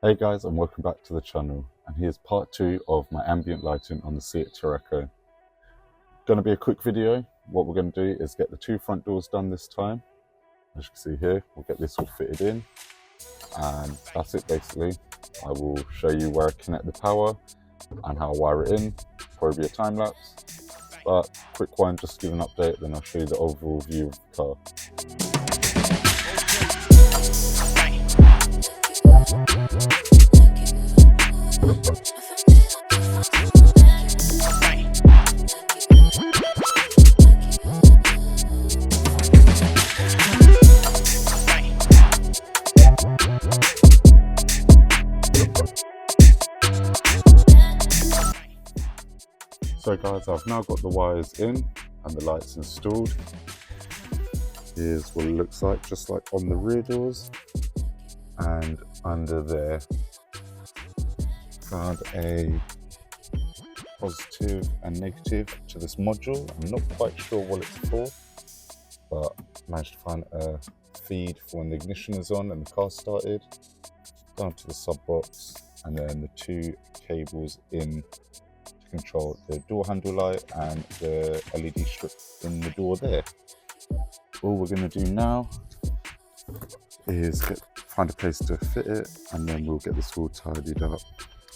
Hey guys, and welcome back to the channel, and here's part 2 of my ambient lighting on the Seat Tarraco. Going to be a quick video. What we're going to do is get the 2 front doors done this time. As you can see here, we'll get this all fitted in, and that's it basically. I will show you where I connect the power and how I wire it in. Probably be a time lapse, but quick one, just to give an update, then I'll show you the overall view of the car. So guys, I've now got the wires in and the lights installed. Here's what it looks like, just like on the rear doors. And under there, found a positive and negative to this module. I'm not quite sure what it's for, but managed to find a feed for when the ignition is on and the car started, down to the sub box, and then the 2 cables in to control the door handle light and the LED strip in the door there. All we're going to do now is find a place to fit it, and then we'll get this all tidied up.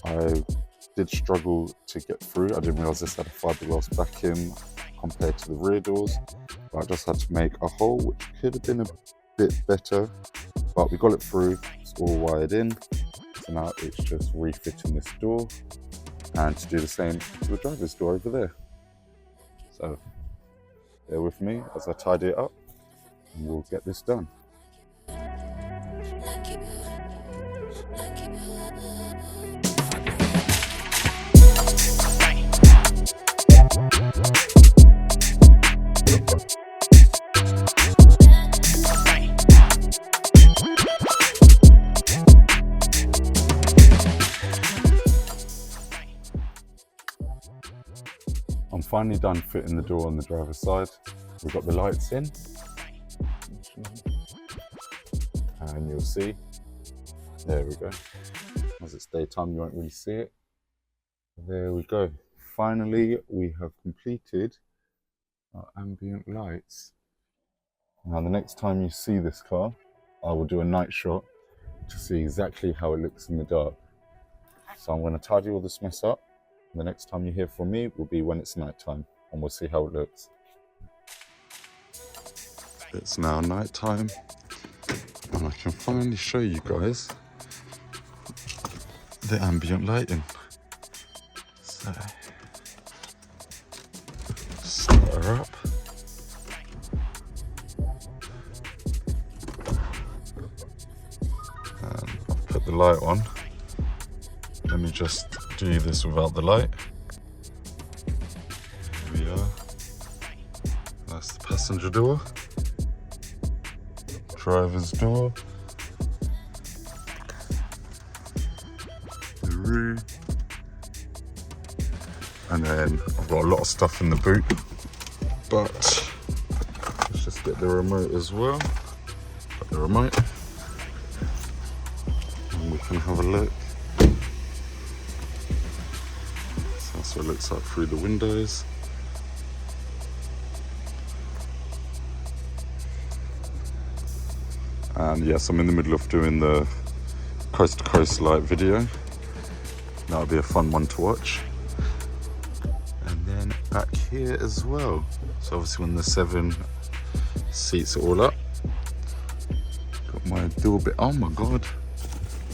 I did struggle to get through. I didn't realise this had a fiberglass backing compared to the rear doors, but I just had to make a hole, which could have been a bit better, but we got it through. It's all wired in, so now it's just refitting this door and to do the same to the driver's door over there. So bear with me as I tidy it up, and we'll get this done. I'm finally done fitting the door on the driver's side. We've got the lights in, and you'll see, there we go. As it's daytime, you won't really see it. There we go. Finally, we have completed our ambient lights. Now, the next time you see this car, I will do a night shot to see exactly how it looks in the dark. So I'm going to tidy all this mess up. The next time you hear from me will be when it's night time, and we'll see how it looks. It's now night time, and I can finally show you guys the ambient lighting. So, start her up. And I've put the light on. Let me just do this without the light. Here we are. That's the passenger door. Driver's door. The rear. And then I've got a lot of stuff in the boot, but let's just get the remote as well. Got the remote. And we can have a look. That's what it looks like through the windows. And yes, I'm in the middle of doing the coast to coast light video. That'll be a fun one to watch. And then back here as well. So obviously when the 7 seats are all up. Got my door bit, oh my God.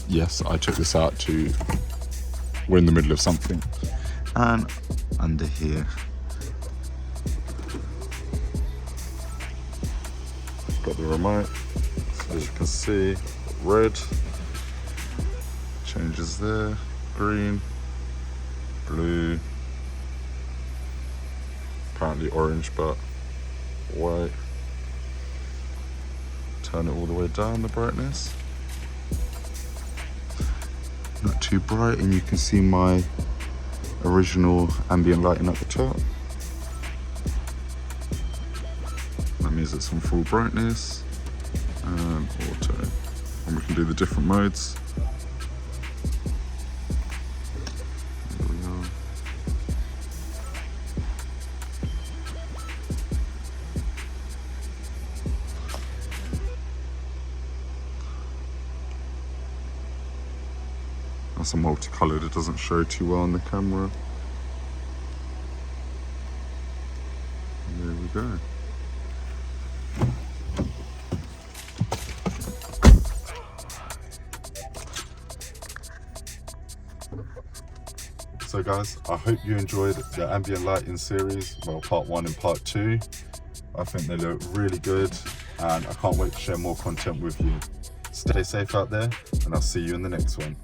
Yes, I took this out to, we're in the middle of something. And under here, got the remote. So as you can see, red changes there, green, blue, apparently orange, but white. Turn it all the way down, the brightness. Not too bright, and you can see my original ambient lighting at the top. That means it's on full brightness and auto. And we can do the different modes. That's a multicolored, it doesn't show too well on the camera. There we go. So guys, I hope you enjoyed the ambient lighting series, well, part 1 and part 2. I think they look really good and I can't wait to share more content with you. Stay safe out there and I'll see you in the next one.